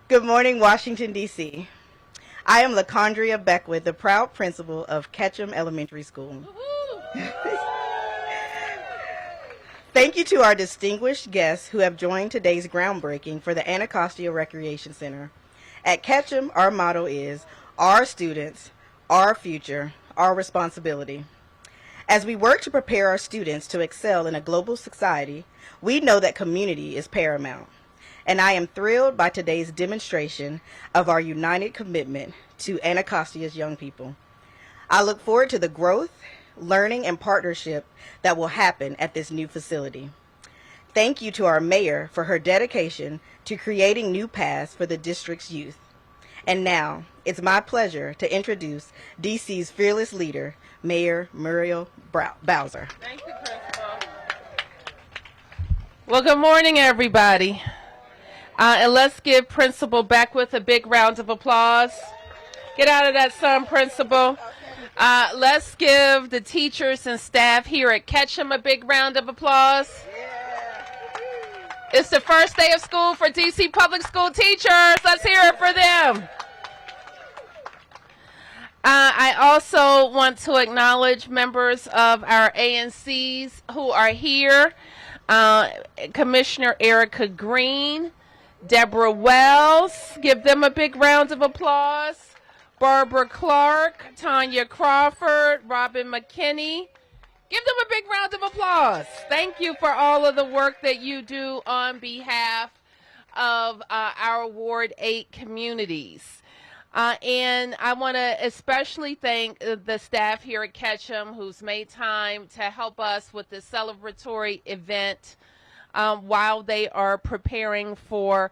Good morning, Washington, D.C. I am LaCondria Beckwith, the proud principal of Ketcham Elementary School. Thank you to our distinguished guests who have joined today's groundbreaking for the Anacostia Recreation Center. At Ketcham, our motto is, our students, our future, our responsibility. As we work to prepare our students to excel in a global society, we know that community is paramount. And I am thrilled by today's demonstration of our united commitment to Anacostia's young people. I look forward to the growth, learning, and partnership that will happen at this new facility. Thank you to our mayor for her dedication to creating new paths for the district's youth. And now, it's my pleasure to introduce DC's fearless leader, Mayor Muriel Bowser. Thank you, Principal. Well, good morning, everybody. And let's give Principal Beckwith a big round of applause. Get out of that sun, Principal. Let's give the teachers and staff here at Ketcham a big round of applause. It's the first day of school for DC Public School teachers. Let's hear it for them. I also want to acknowledge members of our ANCs who are here. Commissioner Erica Green, Deborah Wells, give them a big round of applause. Barbara Clark, Tanya Crawford, Robin McKinney. Give them a big round of applause. Thank you for all of the work that you do on behalf of our Ward 8 communities. And I want to especially thank the staff here at Ketcham who's made time to help us with this celebratory event while they are preparing for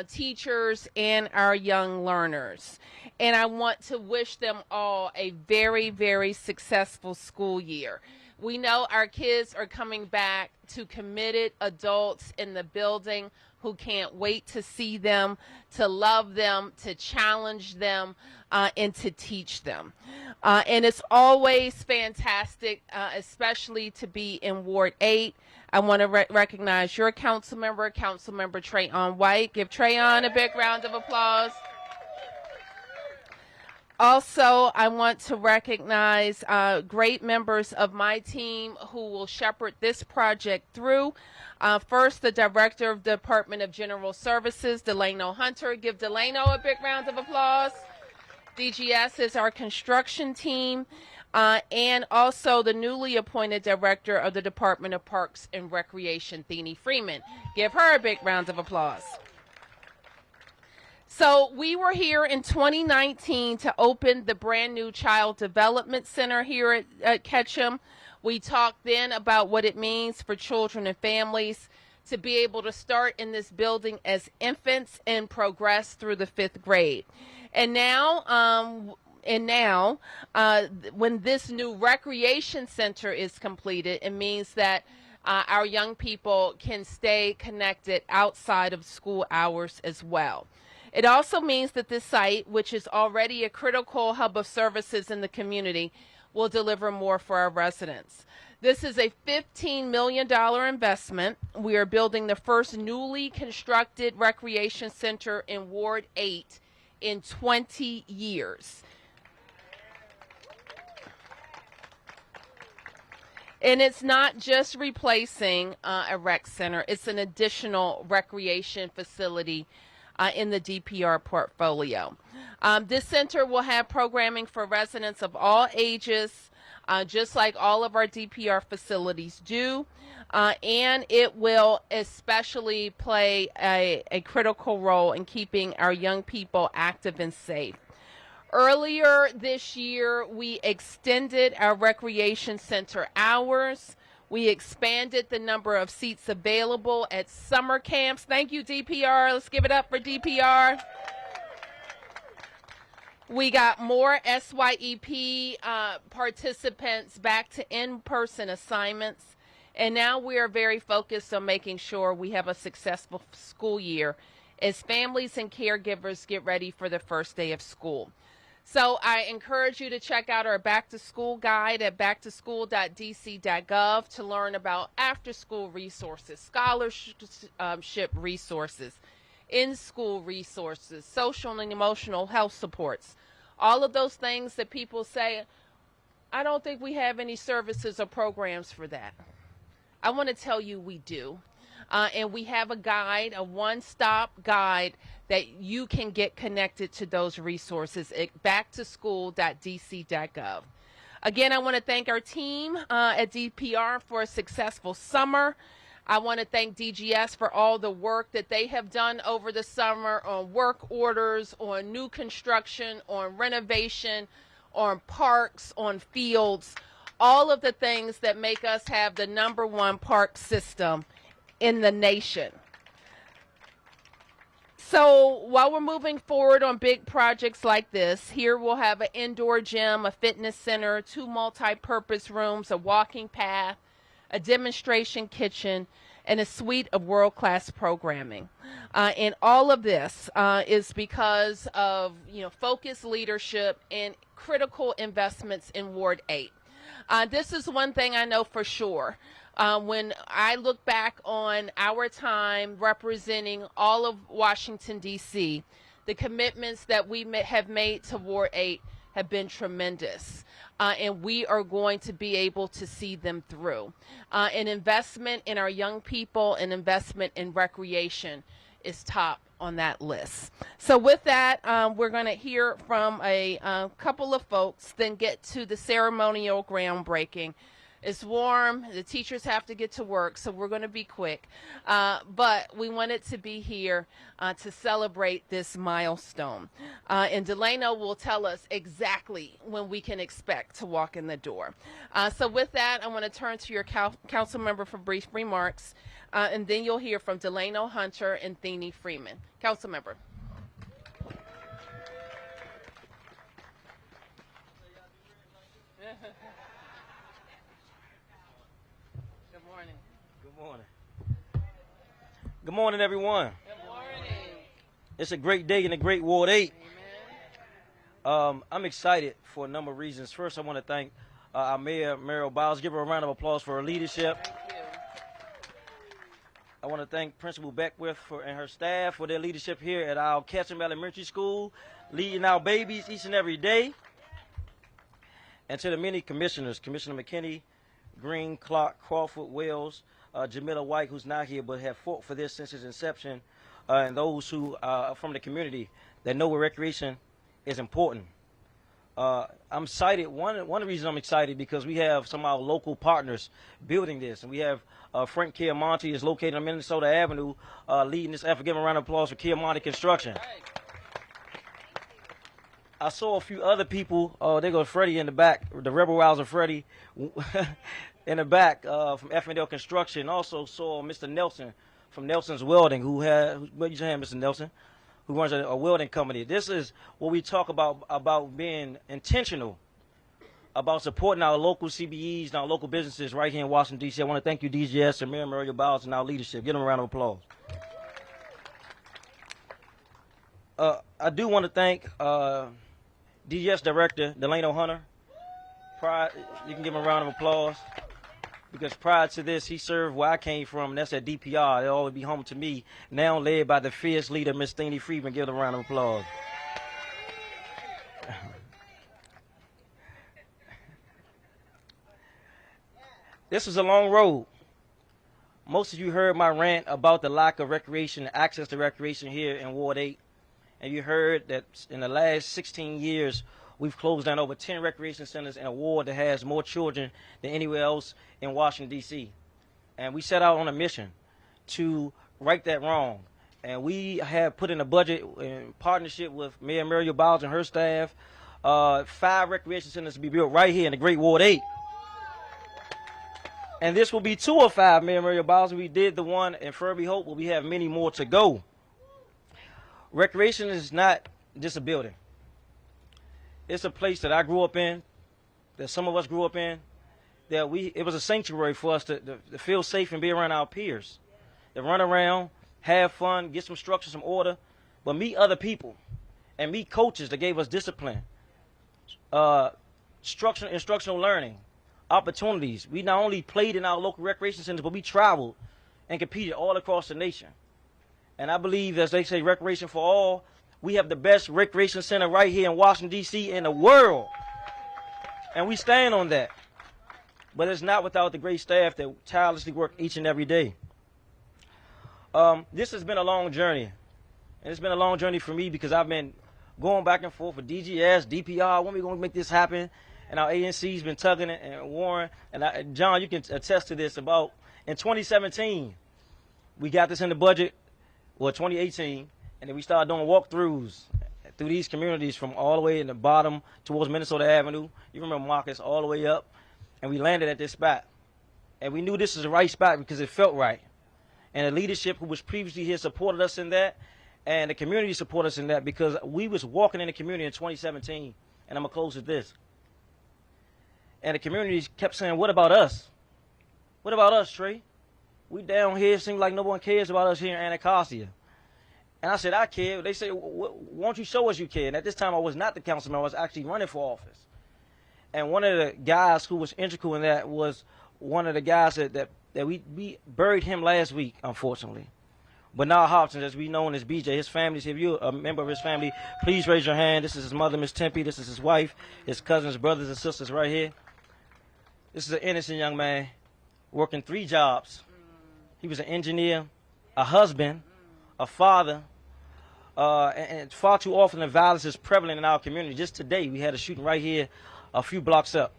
teachers and our young learners. And I want to wish them all a very, very successful school year. We know our kids are coming back to committed adults in the building who can't wait to see them, to love them, to challenge them, and to teach them. And it's always fantastic, especially to be in Ward 8. I want to recognize your council member, Councilmember Trayon White. Give Trayon a big round of applause. Also, I want to recognize great members of my team who will shepherd this project through. First, the Director of the Department of General Services, Delano Hunter. Give Delano a big round of applause. DGS is our construction team. And also the newly appointed Director of the Department of Parks and Recreation, Thenie Freeman. Give her a big round of applause. So we were here in 2019 to open the brand new Child Development Center here at Ketcham. We talked then about what it means for children and families to be able to start in this building as infants and progress through the 5th grade. And now, when this new recreation center is completed, it means that our young people can stay connected outside of school hours as well. It also means that this site, which is already a critical hub of services in the community, will deliver more for our residents. This is a $15 million investment. We are building the first newly constructed recreation center in Ward 8 in 20 years. And it's not just replacing a rec center, it's an additional recreation facility in the DPR portfolio. This center will have programming for residents of all ages, just like all of our DPR facilities do, and it will especially play a critical role in keeping our young people active and safe. Earlier this year, we extended our recreation center hours. We expanded the number of seats available at summer camps. Thank you, DPR. Let's give it up for DPR. We got more SYEP participants back to in-person assignments. And now we are very focused on making sure we have a successful school year as families and caregivers get ready for the first day of school. So I encourage you to check out our back-to-school guide at backtoschool.dc.gov to learn about after-school resources, scholarship resources. in-school resources, social and emotional health supports. All of those things that people say, I don't think we have any services or programs for that. I want to tell you we do. And we have a guide, a one-stop guide that you can get connected to those resources at backtoschool.dc.gov. Again, I want to thank our team at DPR for a successful summer. I want to thank DGS for all the work that they have done over the summer on work orders, on new construction, on renovation, on parks, on fields, all of the things that make us have the #1 park system in the nation. So while we're moving forward on big projects like this, here we'll have an indoor gym, a fitness center, 2 multi-purpose rooms, a walking path, a demonstration kitchen, and a suite of world-class programming. And all of this is because of focused leadership and critical investments in Ward 8. This is one thing I know for sure. When I look back on our time representing all of Washington, D.C., the commitments that we have made to Ward 8 have been tremendous. And we are going to be able to see them through. An investment in our young people, an investment in recreation is top on that list. So with that, we're going to hear from a couple of folks, then get to the ceremonial groundbreaking. It's warm. The teachers have to get to work, so we're going to be quick. But we wanted to be here to celebrate this milestone. And Delano will tell us exactly when we can expect to walk in the door. So with that, I want to turn to your council member for brief remarks, and then you'll hear from Delano Hunter and Thenie Freeman. Council member. Good morning, everyone. Good morning. It's a great day in the great Ward 8. I'm excited for a number of reasons. First, I want to thank our Mayor, Muriel Bowser. Give her a round of applause for her leadership. Thank you. I want to thank Principal Beckwith and her staff for their leadership here at our Ketcham Elementary School, leading our babies each and every day. And to the many commissioners, Commissioner McKinney, Green, Clark, Crawford, Wells, Jamila White, who's not here but have fought for this since its inception, and those who are from the community that know where recreation is important. I'm excited. One of the reasons I'm excited because we have some of our local partners building this, and we have Frank Chiamonte is located on Minnesota Avenue, leading this effort. Give him a round of applause for Chiamonte Construction. I saw a few other people. There goes Freddie in the back, the Rebel Rouser Freddie in the back from F&L Construction. Also saw Mr. Nelson from Nelson's Welding, who raise your hand, Mr. Nelson, who runs a welding company. This is what we talk about being intentional, about supporting our local CBEs and our local businesses right here in Washington, D.C. I want to thank you, DGS and Mayor Muriel Bowser, and our leadership. Give them a round of applause. I do want to thank DGS Director Delano Hunter. You can give him a round of applause. Because prior to this, he served where I came from, and that's at DPR. It'll always be home to me. Now led by the fierce leader, Miss Thenie Freeman. Give them a round of applause. This was a long road. Most of you heard my rant about the lack of recreation, access to recreation here in Ward 8. And you heard that in the last 16 years, we've closed down over 10 recreation centers in a ward that has more children than anywhere else in Washington, D.C. And we set out on a mission to right that wrong. And we have put in a budget in partnership with Mayor Muriel Bowser and her staff, 5 recreation centers to be built right here in the great Ward 8. And this will be 2 of 5, Mayor Muriel Bowser. We did the one in Furby Hope, but we have many more to go. Recreation is not just a building. It's a place that I grew up in, that some of us grew up in, that it was a sanctuary for us to feel safe and be around our peers, to run around, have fun, get some structure, some order, but meet other people and meet coaches that gave us discipline, instructional learning, opportunities. We not only played in our local recreation centers, but we traveled and competed all across the nation. And I believe, as they say, recreation for all, we have the best recreation center right here in Washington, D.C. in the world. And we stand on that. But it's not without the great staff that tirelessly work each and every day. This has been a long journey. And it's been a long journey for me because I've been going back and forth with DGS, DPR, when we going to make this happen. And our ANC's been tugging it, and Warren. And John, you can attest to this. About in 2017, we got this in the budget, well, 2018, and then we started doing walkthroughs through these communities from all the way in the bottom towards Minnesota Avenue. You remember Marcus, all the way up. And we landed at this spot. And we knew this was the right spot because it felt right. And the leadership who was previously here supported us in that. And the community supported us in that because we was walking in the community in 2017. And I'm going to close with this. And the community kept saying, what about us? What about us, Trey? We down here, it seems like no one cares about us here in Anacostia. And I said, I care. They said, won't you show us you care? And at this time, I was not the councilman. I was actually running for office. And one of the guys who was integral in that was one of the guys that we buried him last week, unfortunately. Bernard Hobson, as we know as BJ, his family's here. If you're a member of his family, please raise your hand. This is his mother, Miss Tempe. This is his wife, his cousins, brothers, and sisters right here. This is an innocent young man working 3 jobs. He was an engineer, a husband, a father, and far too often the violence is prevalent in our community. Just today, we had a shooting right here a few blocks up.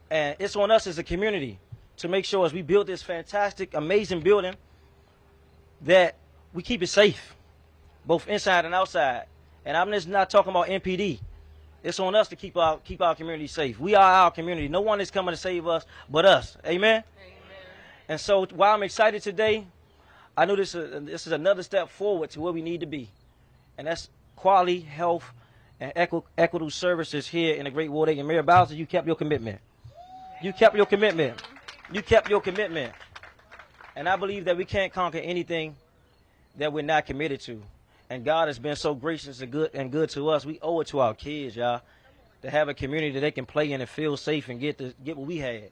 And it's on us as a community to make sure as we build this fantastic, amazing building that we keep it safe, both inside and outside. And I'm just not talking about MPD. It's on us to keep our community safe. We are our community. No one is coming to save us but us. Amen? Amen. And so while I'm excited today, I know this is another step forward to where we need to be. And that's quality, health, and equitable services here in the Great Ward 8. And Mayor Bowser, you kept your commitment. You kept your commitment. You kept your commitment. And I believe that we can't conquer anything that we're not committed to. And God has been so gracious and good to us. We owe it to our kids, y'all, to have a community that they can play in and feel safe and get what we had.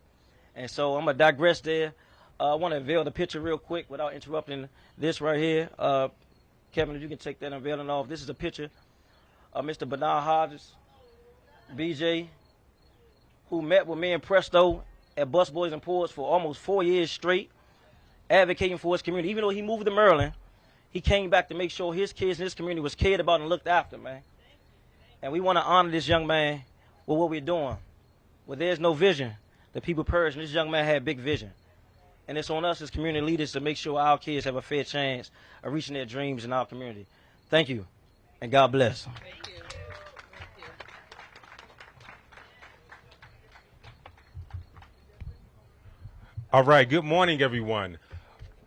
And so I'm going to digress there. I want to unveil the picture real quick without interrupting this right here. Kevin, if you can take that unveiling off. This is a picture of Mr. Bernard Hodges, BJ, who met with me and Presto at Bus Boys and Poors for almost 4 years straight, advocating for his community. Even though he moved to Maryland, he came back to make sure his kids in his community was cared about and looked after, man. And we want to honor this young man with what we're doing. Where there's no vision, the people perish, and this young man had big vision. And it's on us as community leaders to make sure our kids have a fair chance of reaching their dreams in our community. Thank you, and God bless. Thank you. Thank you. All right, good morning, everyone.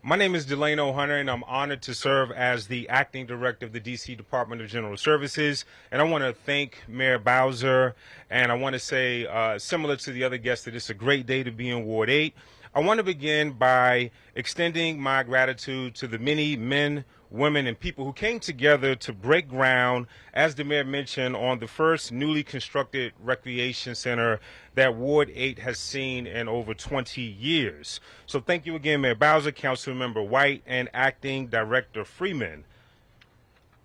My name is Delano Hunter, and I'm honored to serve as the acting director of the D.C. Department of General Services. And I want to thank Mayor Bowser, and I want to say, similar to the other guests, that it's a great day to be in Ward 8. I want to begin by extending my gratitude to the many men, women, and people who came together to break ground, as the mayor mentioned, on the first newly constructed recreation center that Ward 8 has seen in over 20 years. So thank you again, Mayor Bowser, Councilmember White, and Acting Director Freeman.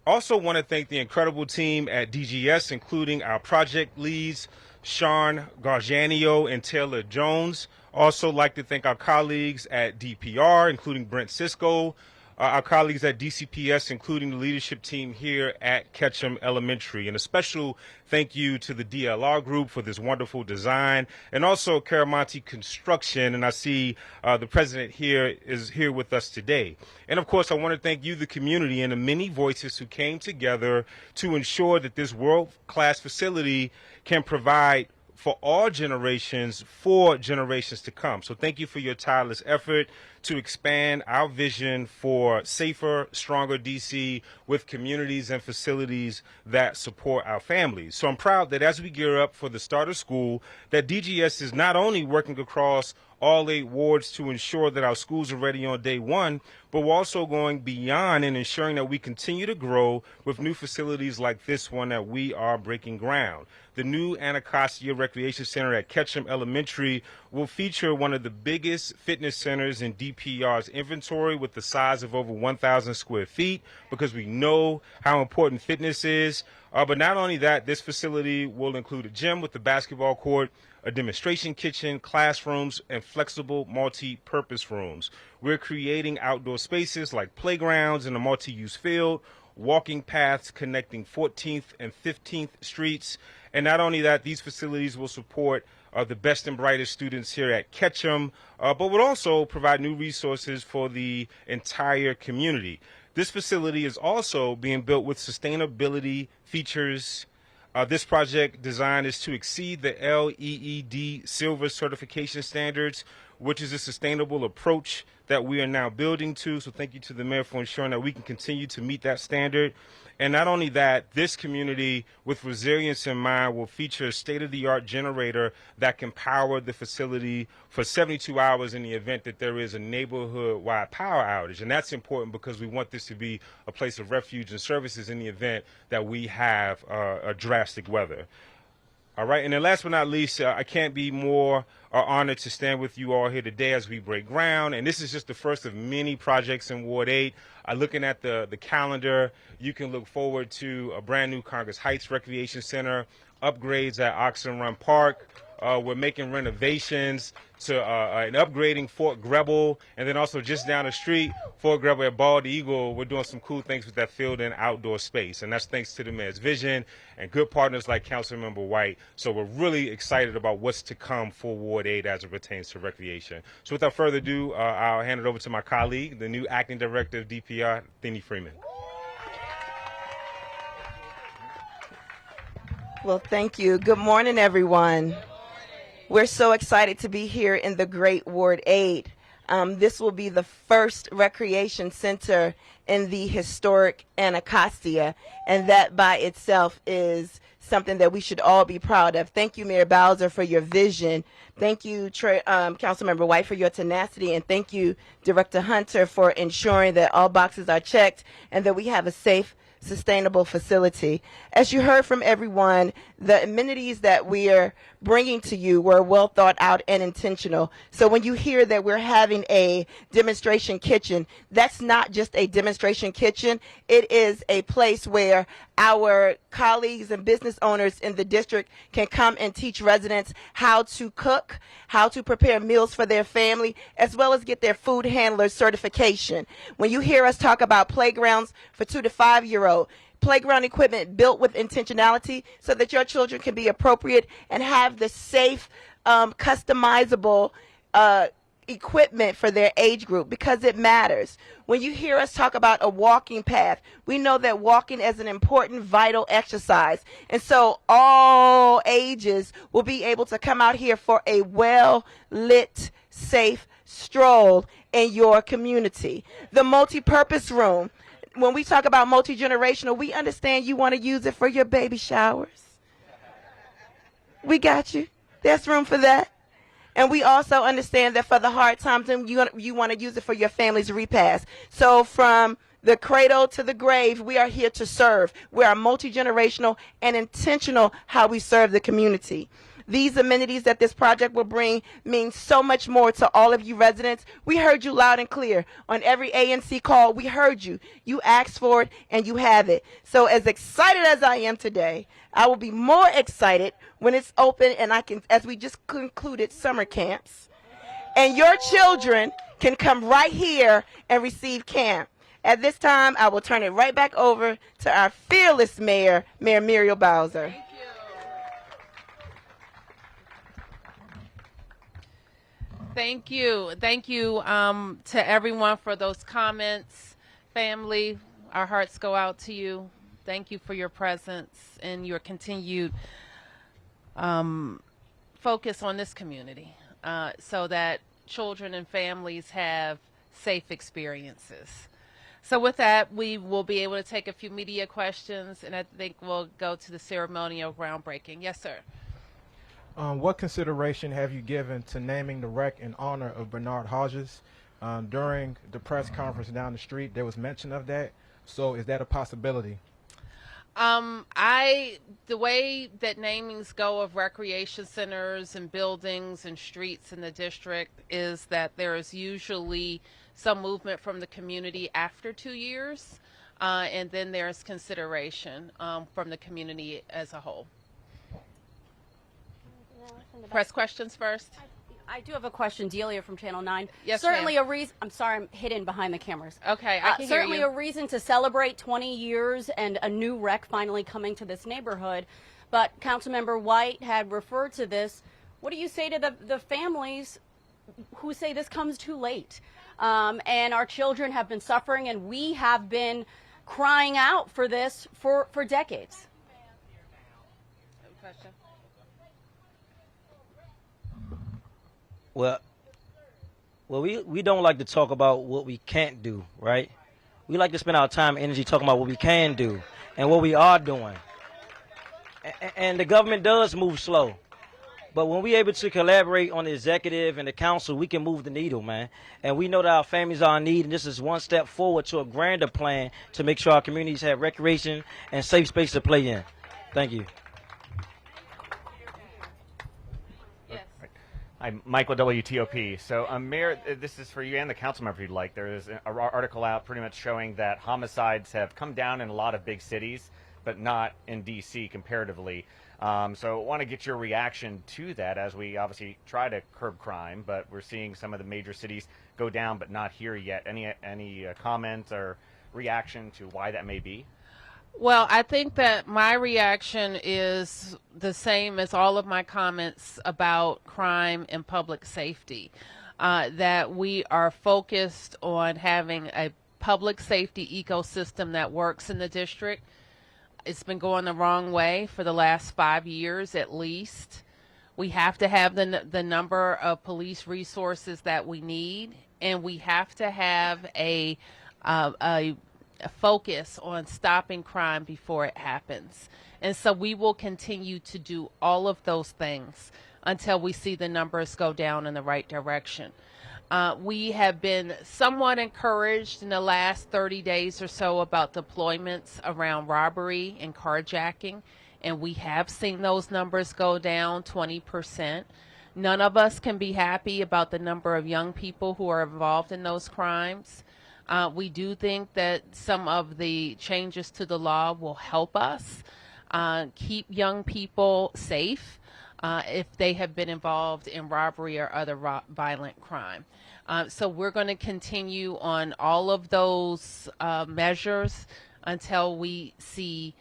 Also want to thank the incredible team at DGS, including our project leads, Sean Garjanio and Taylor Jones. Also like to thank our colleagues at DPR, including Brent Cisco, our colleagues at DCPS, including the leadership team here at Ketcham Elementary. And a special thank you to the DLR group for this wonderful design, and also Caramonte Construction. And I see the president here is here with us today. And of course, I want to thank you, the community, and the many voices who came together to ensure that this world-class facility can provide for all generations, for generations to come. So thank you for your tireless effort to expand our vision for safer, stronger DC with communities and facilities that support our families. So I'm proud that as we gear up for the start of school, that DGS is not only working across all 8 wards to ensure that our schools are ready on day one, but but we're also going beyond and ensuring that we continue to grow with new facilities like this one that we are breaking ground. The new Anacostia Recreation Center at Ketcham Elementary will feature one of the biggest fitness centers in DPR's inventory with the size of over 1,000 square feet, because we know how important fitness is. But not only that, this facility will include a gym with the basketball court, a demonstration kitchen, classrooms, and flexible multi-purpose rooms. We're creating outdoor spaces like playgrounds in a multi-use field, walking paths connecting 14th and 15th Streets. And not only that, these facilities will support the best and brightest students here at Ketcham, but will also provide new resources for the entire community. This facility is also being built with sustainability features. This project design is to exceed the LEED Silver certification standards, which is a sustainable approach that we are now building to. So thank you to the mayor for ensuring that we can continue to meet that standard. And not only that, this community, with resilience in mind, will feature a state-of-the-art generator that can power the facility for 72 hours in the event that there is a neighborhood-wide power outage. And that's important because we want this to be a place of refuge and services in the event that we have a drastic weather. All right, and then last but not least, I can't be more honored to stand with you all here today as we break ground. And this is just the first of many projects in Ward 8. Looking at the calendar, you can look forward to a brand new Congress Heights Recreation Center, upgrades at Oxen Run Park. We're making renovations to and upgrading Fort Greble, and then also just down the street, Fort Greble at Bald Eagle, we're doing some cool things with that field and outdoor space, and that's thanks to the mayor's vision and good partners like Councilmember White. So we're really excited about what's to come for Ward 8 as it pertains to recreation. So without further ado, I'll hand it over to my colleague, the new acting director of DPR, Thinney Freeman. Well, thank you. Good morning, everyone. We're so excited to be here in the great Ward 8. This will be the first recreation center in the historic Anacostia, and that by itself is something that we should all be proud of. Thank you, Mayor Bowser, for your vision. Thank you, Councilmember White, for your tenacity, and thank you, Director Hunter, for ensuring that all boxes are checked and that we have a safe, sustainable facility. As you heard from everyone, the amenities that we are bringing to you were well thought out and intentional. So when you hear that we're having a demonstration kitchen, that's not just a demonstration kitchen. It is a place where our colleagues and business owners in the district can come and teach residents how to cook, how to prepare meals for their family, as well as get their food handler certification. When you hear us talk about playgrounds for 2 to 5-year-old, playground equipment built with intentionality so that your children can be appropriate and have the safe, customizable equipment for their age group, because it matters. When you hear us talk about a walking path, we know that walking is an important, vital exercise. And so all ages will be able to come out here for a well-lit, safe stroll in your community. The multi-purpose room. When we talk about multi-generational, we understand you want to use it for your baby showers. We got you. There's room for that. And we also understand that for the hard times, and you want to use it for your family's repast. So from the cradle to the grave, we are here to serve. We are multi-generational and intentional how we serve the community. These amenities that this project will bring mean so much more to all of you residents. We heard you loud and clear. On every ANC call, we heard you. You asked for it, and you have it. So as excited as I am today, I will be more excited when it's open and I can, as we just concluded summer camps, and your children can come right here and receive camp. At this time, I will turn it right back over to our fearless mayor, Mayor Muriel Bowser. Thank you. Thank you to everyone for those comments. Family, our hearts go out to you. Thank you for your presence and your continued focus on this community so that children and families have safe experiences. So with that, we will be able to take a few media questions, and I think we'll go to the ceremonial groundbreaking. Yes, sir. What consideration have you given to naming the wreck in honor of Bernard Hodges? During the press conference down the street, there was mention of that. So is that a possibility? The way that namings go of recreation centers and buildings and streets in the district is that there is usually some movement from the community after 2 years, and then there's consideration from the community as a whole. Press questions first. I do have a question, Delia from Channel 9. Yes, certainly ma'am. a reason. I'm sorry, I'm hidden behind the cameras. Okay, I can hear certainly you. a reason to celebrate 20 years and a new rec finally coming to this neighborhood. But Councilmember White had referred to this. What do you say to the families who say this comes too late? And our children have been suffering, and we have been crying out for this for decades. Question. Well, we don't like to talk about what we can't do, right? We like to spend our time and energy talking about what we can do and what we are doing. And the government does move slow. But when we're able to collaborate on the executive and the council, we can move the needle, man. And we know that our families are in need, and this is one step forward to a grander plan to make sure our communities have recreation and safe space to play in. Thank you. I'm Michael WTOP. So, Mayor, this is for you and the council member if you'd like. There is an article out pretty much showing that homicides have come down in a lot of big cities, but not in D.C. comparatively. So I want to get your reaction to that as we obviously try to curb crime, but we're seeing some of the major cities go down, but not here yet. Any comments or reaction to why that may be? Well, I think that my reaction is the same as all of my comments about crime and public safety, that we are focused on having a public safety ecosystem that works in the district. It's been going the wrong way for the last 5 years at least. We have to have the number of police resources that we need, and we have to have a focus on stopping crime before it happens. And so we will continue to do all of those things until we see the numbers go down in the right direction. We have been somewhat encouraged in the last 30 days or so about deployments around robbery and carjacking, and we have seen those numbers go down 20%. None of us can be happy about the number of young people who are involved in those crimes. We do think that some of the changes to the law will help us keep young people safe if they have been involved in robbery or other violent crime. So we're going to continue on all of those measures until we see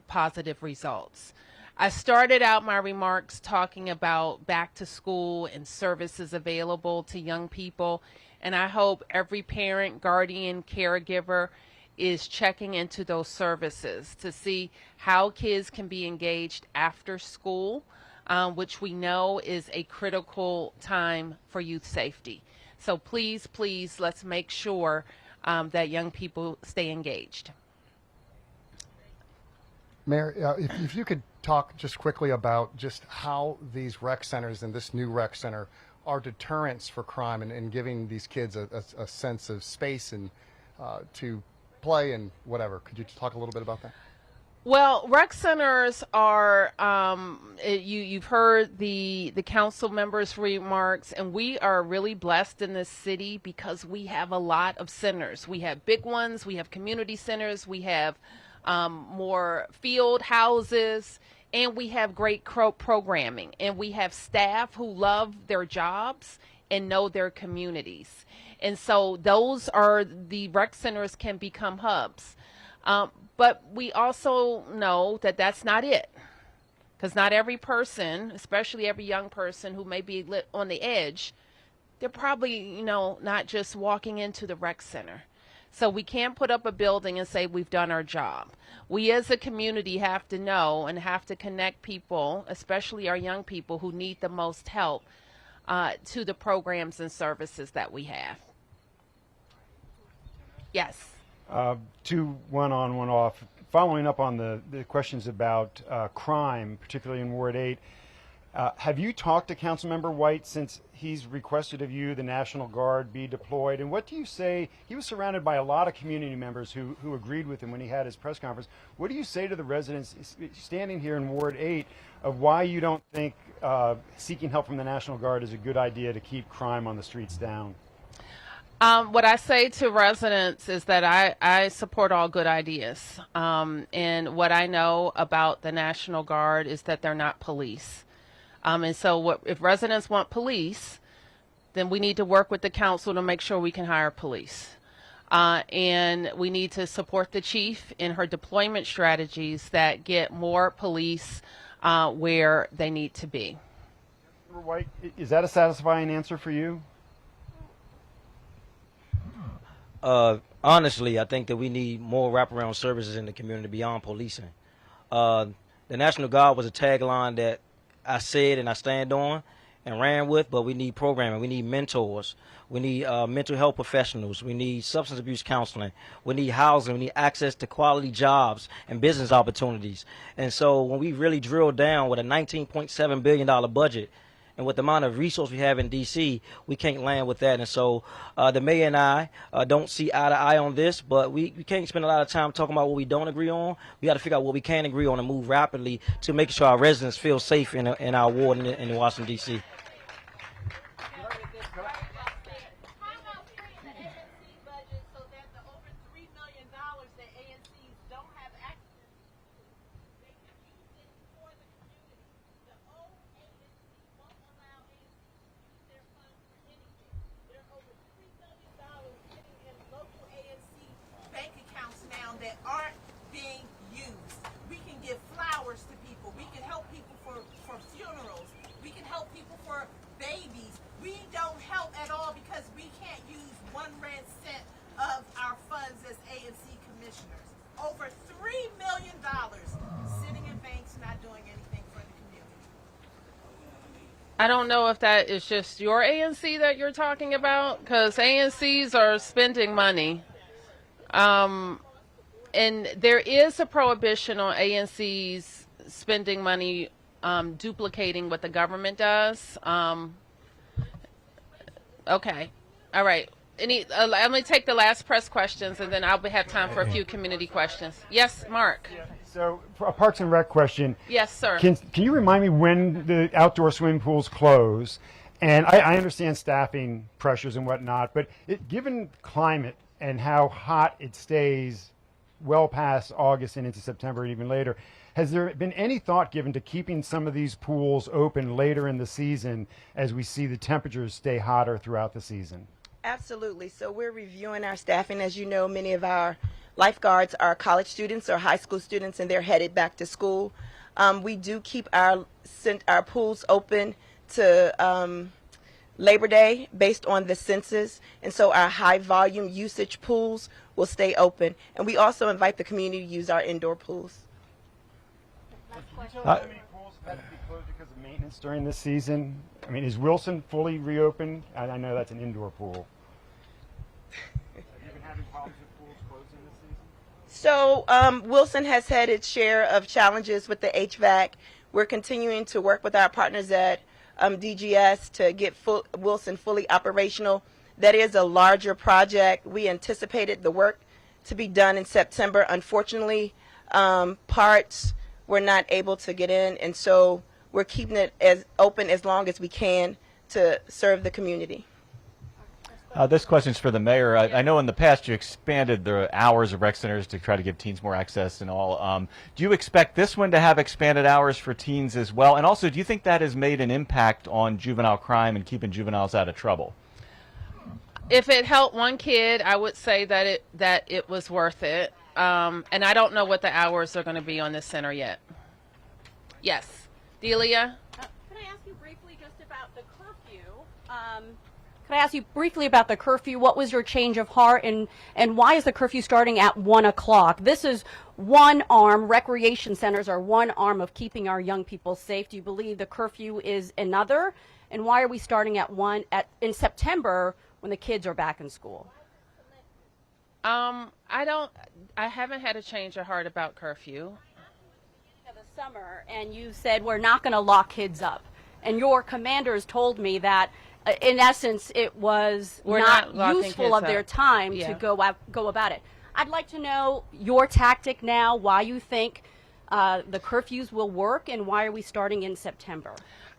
positive results. I started out my remarks talking about back to school and services available to young people. And I hope every parent, guardian, caregiver is checking into those services to see how kids can be engaged after school, which we know is a critical time for youth safety. So please, please, let's make sure that young people stay engaged. Mayor, if you could talk just quickly about just how these rec centers and this new rec center are deterrents for crime and giving these kids a sense of space and to play and whatever. Could you talk a little bit about that? Well, rec centers are, you've heard the council members' remarks, and we are really blessed in this city because we have a lot of centers. We have big ones, we have community centers, we have more field houses, and we have great programming, and we have staff who love their jobs and know their communities. And so those are the rec centers can become hubs. But we also know that that's not it, because not every person, especially every young person who may be on the edge, they're probably, not just walking into the rec center. So we can't put up a building and say we've done our job. We as a community have to know and have to connect people, especially our young people who need the most help, to the programs and services that we have. Yes. Two, one on, one off. Following up on the questions about crime, particularly in Ward 8, Have you talked to Councilmember White since he's requested of you the National Guard be deployed? And what do you say? He was surrounded by a lot of community members who agreed with him when he had his press conference. What do you say to the residents standing here in Ward 8 of why you don't think seeking help from the National Guard is a good idea to keep crime on the streets down? What I say to residents is that I support all good ideas. And what I know about the National Guard is that they're not police. And so if residents want police, then we need to work with the council to make sure we can hire police. And we need to support the chief in her deployment strategies that get more police where they need to be. Councilmember White, is that a satisfying answer for you? Honestly, I think that we need more wraparound services in the community beyond policing. The National Guard was a tagline that I said and I stand on and ran with, but we need programming. We need mentors. We need mental health professionals. We need substance abuse counseling. We need housing. We need access to quality jobs and business opportunities. And so when we really drill down with a $19.7 billion budget, and with the amount of resource we have in D.C., we can't land with that. And so the mayor and I don't see eye to eye on this, but we can't spend a lot of time talking about what we don't agree on. We got to figure out what we can agree on and move rapidly to make sure our residents feel safe in our ward in Washington, D.C. that aren't being used. We can give flowers to people. We can help people for funerals. We can help people for babies. We don't help at all because we can't use 1 red cent of our funds as ANC commissioners. Over $3 million sitting in banks not doing anything for the community. I don't know if that is just your ANC that you're talking about, because ANCs are spending money. And there is a prohibition on ANCs spending money duplicating what the government does. Okay. All right. Let me take the last press questions, and then I'll have time for a few community questions. Yes, Mark. Yeah. So, a Parks and Rec question. Yes, sir. Can you remind me when the outdoor swimming pools close? And I understand staffing pressures and whatnot, but given climate and how hot it stays well past August and into September and even later, has there been any thought given to keeping some of these pools open later in the season as we see the temperatures stay hotter throughout the season? Absolutely. So we're reviewing our staffing. As you know, many of our lifeguards are college students or high school students, and they're headed back to school. We do keep our pools open to Labor Day based on the census, and so our high volume usage pools will stay open. And we also invite the community to use our indoor pools. How many pools have had to be closed because of maintenance during this season? I mean, is Wilson fully reopened? I know that's an indoor pool. Have you been having problems with pools closing this season? So Wilson has had its share of challenges with the HVAC. We're continuing to work with our partners at DGS to get Wilson fully operational. That is a larger project. We anticipated the work to be done in September. Unfortunately, parts were not able to get in, and so we're keeping it as open as long as we can to serve the community. This question's for the mayor. I know in the past you expanded the hours of rec centers to try to give teens more access and all. Do you expect this one to have expanded hours for teens as well? And also, do you think that has made an impact on juvenile crime and keeping juveniles out of trouble? If it helped one kid, I would say that it was worth it. And I don't know what the hours are going to be on this center yet. Yes. Delia? Can I ask you briefly just about the curfew? Could I ask you briefly about the curfew? What was your change of heart, and why is the curfew starting at 1 o'clock? This is one arm. Recreation centers are one arm of keeping our young people safe. Do you believe the curfew is another? And why are we starting at 1 in September when the kids are back in school? I haven't had a change of heart about curfew. Of the summer, and you said we're not going to lock kids up. and your commanders told me that, in essence, it was We're not not locking useful kids of their up. time Yeah. to go about it. I'd like to know your tactic now, why you think the curfews will work, and why are we starting in September?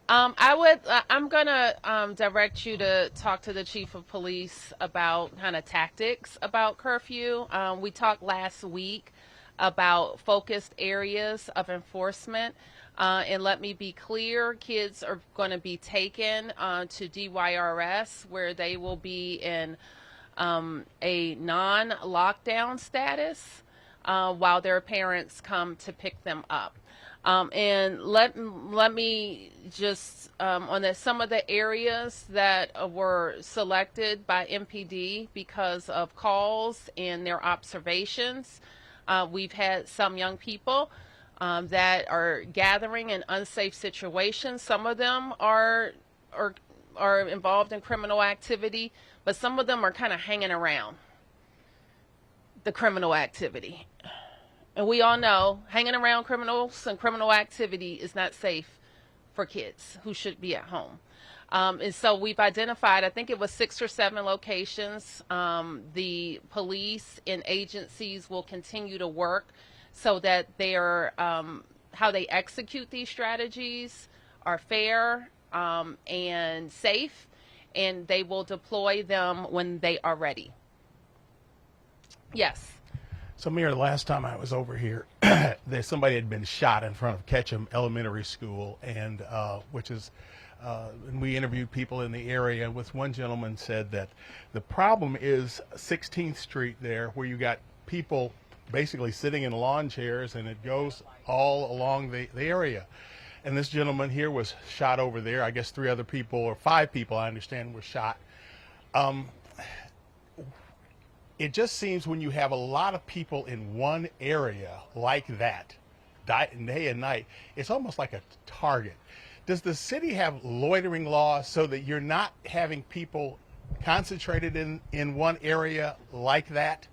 I'm gonna direct you to talk to the chief of police about kind of tactics about curfew. We talked last week about focused areas of enforcement. And let me be clear, kids are going to be taken to DYRS, where they will be in a non-lockdown status while their parents come to pick them up. And let me just on some of the areas that were selected by MPD because of calls and their observations. We've had some young people that are gathering in unsafe situations. Some of them are involved in criminal activity, but some of them are kind of hanging around the criminal activity. And we all know hanging around criminals and criminal activity is not safe for kids who should be at home. And so we've identified, I think it was 6 or 7 locations. The police and agencies will continue to work so that how they execute these strategies are fair and safe, and they will deploy them when they are ready. Yes. So, Mayor, the last time I was over here, somebody had been shot in front of Ketcham Elementary School, and and we interviewed people in the area. With one gentleman said that the problem is 16th Street there, where you got people basically sitting in lawn chairs, and it goes all along the area. And this gentleman here was shot over there. I guess 3 other people, or 5 people, I understand, were shot. It just seems when you have a lot of people in one area like that, day and night, it's almost like a target. Does the city have loitering laws so that you're not having people concentrated in one area like that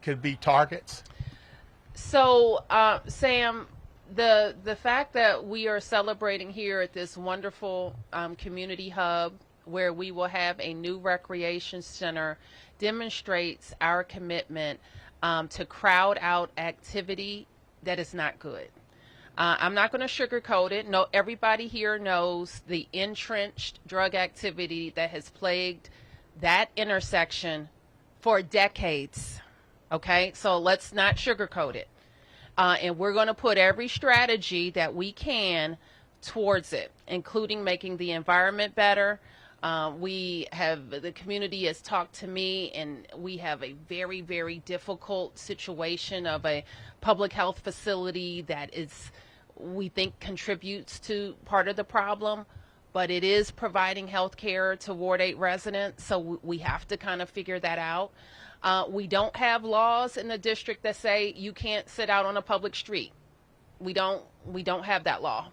could be targets? So, Sam, the fact that we are celebrating here at this wonderful community hub where we will have a new recreation center demonstrates our commitment to crowd out activity that is not good. I'm not going to sugarcoat it. No, everybody here knows the entrenched drug activity that has plagued that intersection for decades. Okay, so let's not sugarcoat it. And we're going to put every strategy that we can towards it, including making the environment better. The community has talked to me, and we have a very, very difficult situation of a public health facility that we think contributes to part of the problem, but it is providing health care to Ward 8 residents, so we have to kind of figure that out. We don't have laws in the district that say you can't sit out on a public street. We don't have that law.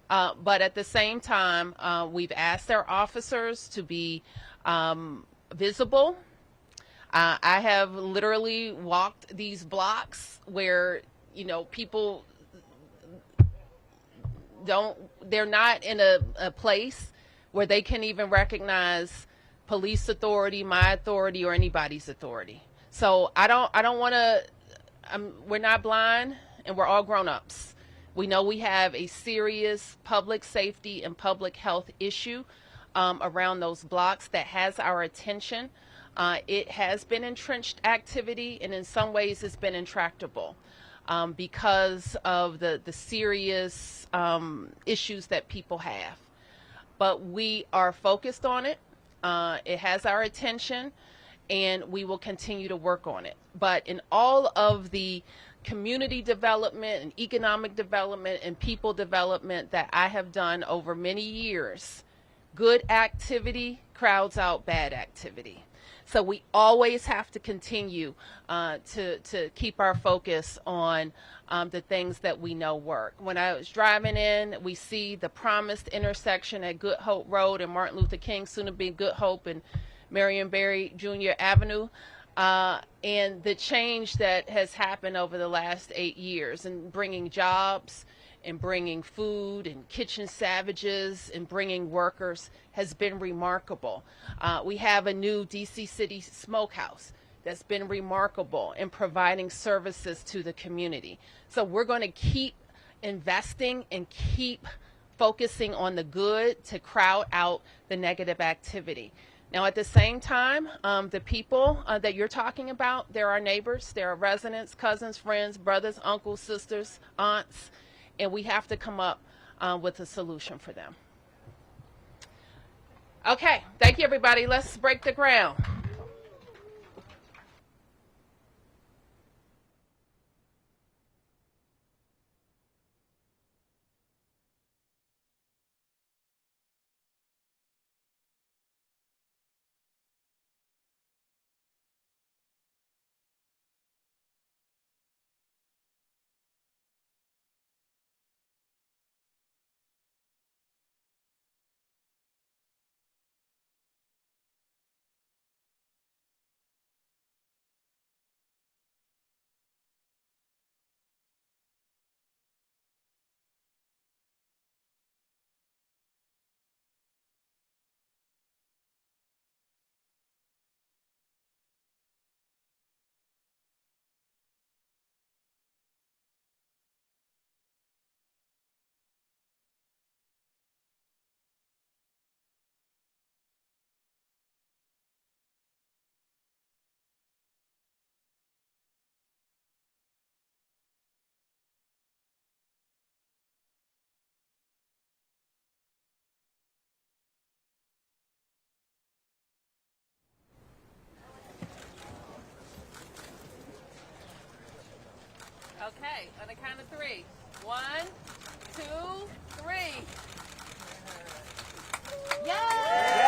But at the same time, we've asked our officers to be visible. I have literally walked these blocks where, people they're not in a place where they can even recognize police authority, my authority, or anybody's authority. So I don't want to, we're not blind, and we're all grown-ups. We know we have a serious public safety and public health issue around those blocks that has our attention. It has been entrenched activity, and in some ways it's been intractable because of the serious issues that people have. But we are focused on it. It has our attention, and we will continue to work on it. But in all of the community development and economic development and people development that I have done over many years, good activity crowds out bad activity. So we always have to continue to keep our focus on the things that we know work. When I was driving in, we see the promised intersection at Good Hope Road and Martin Luther King, soon to be Good Hope and Marion Barry Jr. Avenue. And the change that has happened over the last 8 years and bringing jobs in bringing food and kitchen savages and bringing workers has been remarkable. We have a new DC City Smokehouse that's been remarkable in providing services to the community. So we're going to keep investing and keep focusing on the good to crowd out the negative activity. Now, at the same time, the people that you're talking about, they're our neighbors, they're our residents, cousins, friends, brothers, uncles, sisters, aunts, and we have to come up with a solution for them. Okay, thank you, everybody. Let's break the ground. Okay, on the count of three. 1, 2, 3. Yay!